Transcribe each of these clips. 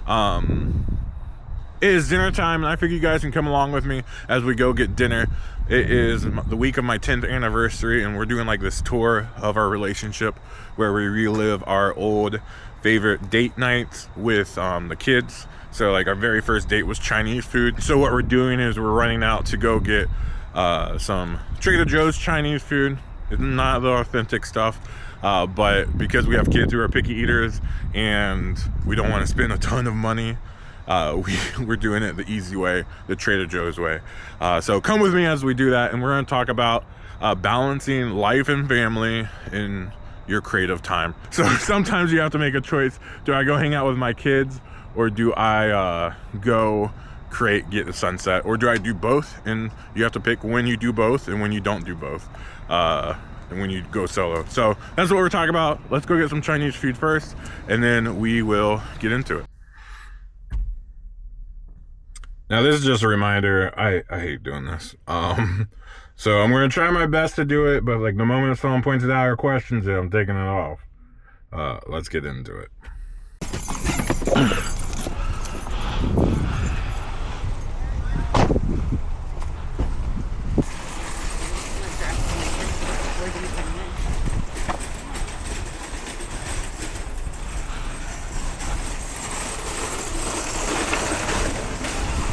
It is dinner time, and I figure you guys can come along with me as we go get dinner. It is the week of my 10th anniversary, and we're doing like this tour of our relationship where we relive our old favorite date nights with the kids. So like our very first date was Chinese food. So what we're doing is we're running out to go get some Trader Joe's Chinese food. It's not the authentic stuff, but because we have kids who are picky eaters and we don't want to spend a ton of money, we're doing it the easy way, the Trader Joe's way. So come with me as we do that, and we're going to talk about balancing life and family in your creative time. So sometimes you have to make a choice. Do I go hang out with my kids, or do I go get the sunset, or do I do both? And you have to pick when you do both and when you don't do both, and when you go solo. So that's what we're talking about. Let's go get some Chinese food first, and then we will get into it. Now this is just a reminder, I hate doing this. So I'm gonna try my best to do it, but like the moment someone points it out or questions it, I'm taking it off. Let's get into it.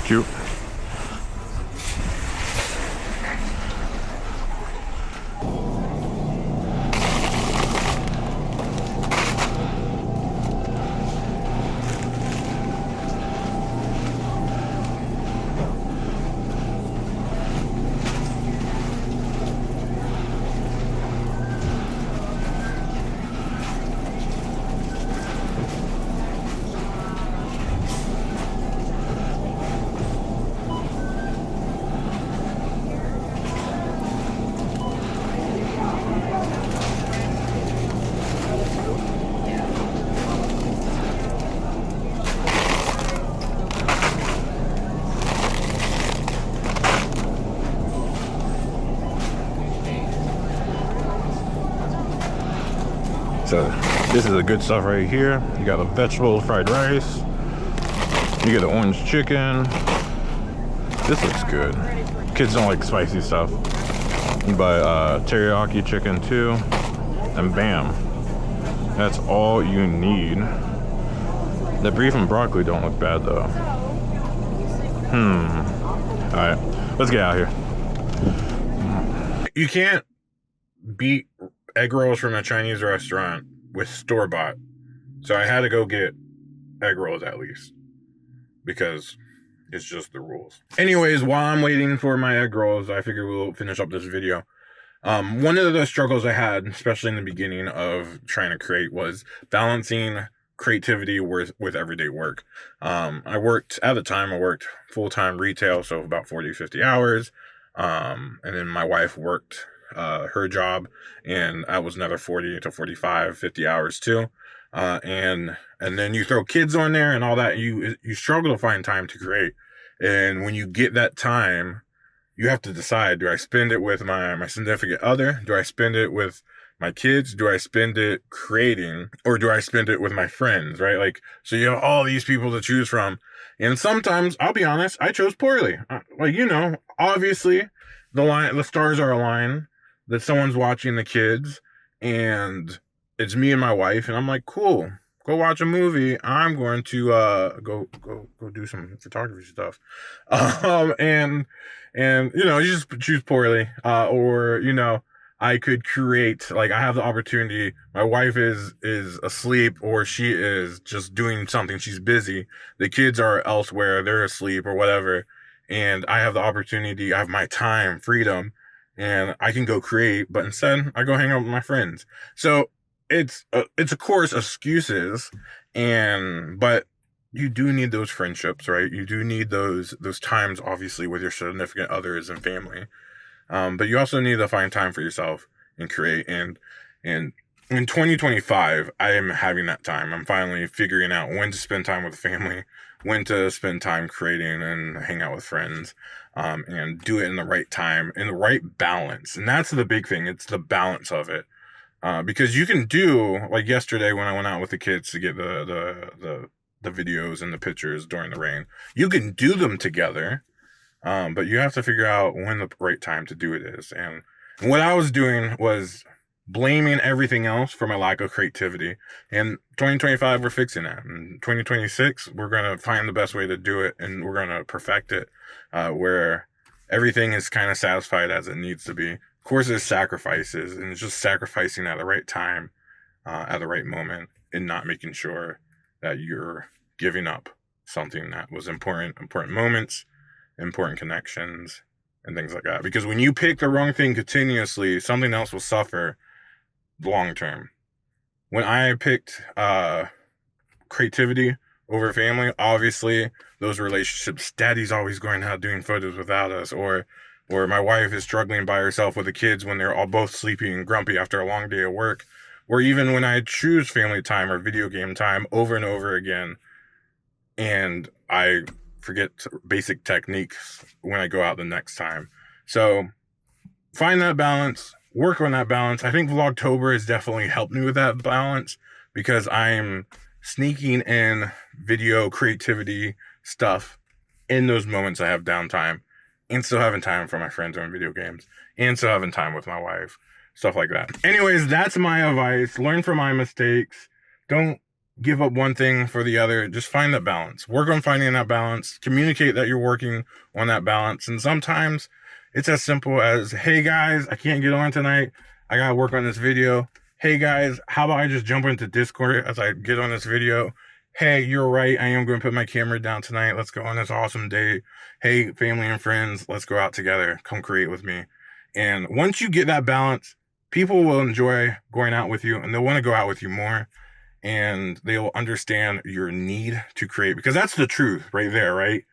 Cute. So this is the good stuff right here. You got the vegetable fried rice. You get the orange chicken. This looks good. Kids don't like spicy stuff. You buy teriyaki chicken too. And bam. That's all you need. The beef and broccoli don't look bad though. Alright, let's get out of here. You can't beat egg rolls from a Chinese restaurant with store-bought. So I had to go get egg rolls at least, because it's just the rules. Anyways, while I'm waiting for my egg rolls, I figure we'll finish up this video. One of the struggles I had, especially in the beginning of trying to create, was balancing creativity with everyday work. At the time, I worked full-time retail, so about 40, 50 hours. And then my wife worked her job, and I was another 40 to 45, 50 hours too. And then you throw kids on there and all that, you struggle to find time to create. And when you get that time, you have to decide, do I spend it with my significant other? Do I spend it with my kids? Do I spend it creating, or do I spend it with my friends, right? Like, so you have all these people to choose from. And sometimes, I'll be honest, I chose poorly. Obviously the stars are aligned, that someone's watching the kids, and it's me and my wife, and I'm like, cool, go watch a movie. I'm going to go do some photography stuff. And you just choose poorly. Or I could create, like, I have the opportunity. My wife is asleep, or she is just doing something. She's busy. The kids are elsewhere. They're asleep or whatever. And I have the opportunity. I have my time, freedom, and I can go create, but instead I go hang out with my friends. So it's of course excuses, but you do need those friendships, right? You do need those times, obviously, with your significant others and family. But you also need to find time for yourself and create. And in 2025, I am having that time. I'm finally figuring out when to spend time with family, when to spend time creating and hang out with friends, and do it in the right time, in the right balance. And that's the big thing. It's the balance of it. Because you can do, like yesterday when I went out with the kids to get the the videos and the pictures during the rain. You can do them together, but you have to figure out when the right time to do it is. And what I was doing was blaming everything else for my lack of creativity. In 2025, we're fixing that. In 2026, we're going to find the best way to do it, and we're going to perfect it, where everything is kind of satisfied as it needs to be. Of course, there's sacrifices, and it's just sacrificing at the right time, at the right moment, and not making sure that you're giving up something that was important moments, important connections, and things like that. Because when you pick the wrong thing continuously, something else will suffer long term. When I picked creativity over family, obviously those relationships, daddy's always going out doing photos without us, or my wife is struggling by herself with the kids when they're all both sleepy and grumpy after a long day of work, or even when I choose family time or video game time over and over again, and I forget basic techniques when I go out the next time. So find that balance, work on that balance. I think Vlogtober has definitely helped me with that balance, because I'm sneaking in video creativity stuff in those moments I have downtime, and still having time for my friends on video games, and still having time with my wife, stuff like that. Anyways, that's my advice. Learn from my mistakes. Don't give up one thing for the other. Just find that balance. Work on finding that balance. Communicate that you're working on that balance. And sometimes it's as simple as, hey guys, I can't get on tonight. I gotta work on this video. Hey guys, how about I just jump into Discord as I get on this video? Hey, you're right, I am going to put my camera down tonight. Let's go on this awesome date. Hey, family and friends, let's go out together. Come create with me. And once you get that balance, people will enjoy going out with you, and they'll want to go out with you more, and they will understand your need to create, because that's the truth right there, right?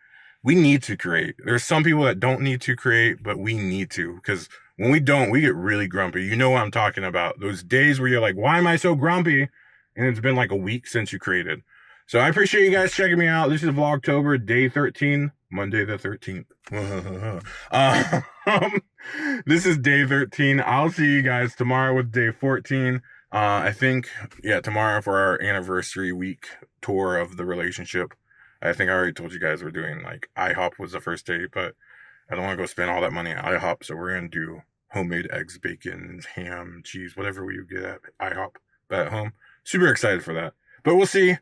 We need to create. There's some people that don't need to create, but we need to, because when we don't, we get really grumpy. You know what I'm talking about. Those days where you're like, why am I so grumpy? And it's been like a week since you created. So I appreciate you guys checking me out. This is Vlogtober, day 13, Monday the 13th. This is day 13. I'll see you guys tomorrow with day 14. I think, tomorrow for our anniversary week tour of the relationship. I think I already told you guys we're doing, like, IHOP was the first date, but I don't want to go spend all that money at IHOP, so we're going to do homemade eggs, bacon, ham, cheese, whatever we get at IHOP, but at home. Super excited for that. But we'll see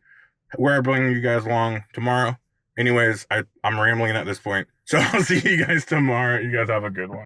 where I bring you guys along tomorrow. Anyways, I'm rambling at this point, so I'll see you guys tomorrow. You guys have a good one.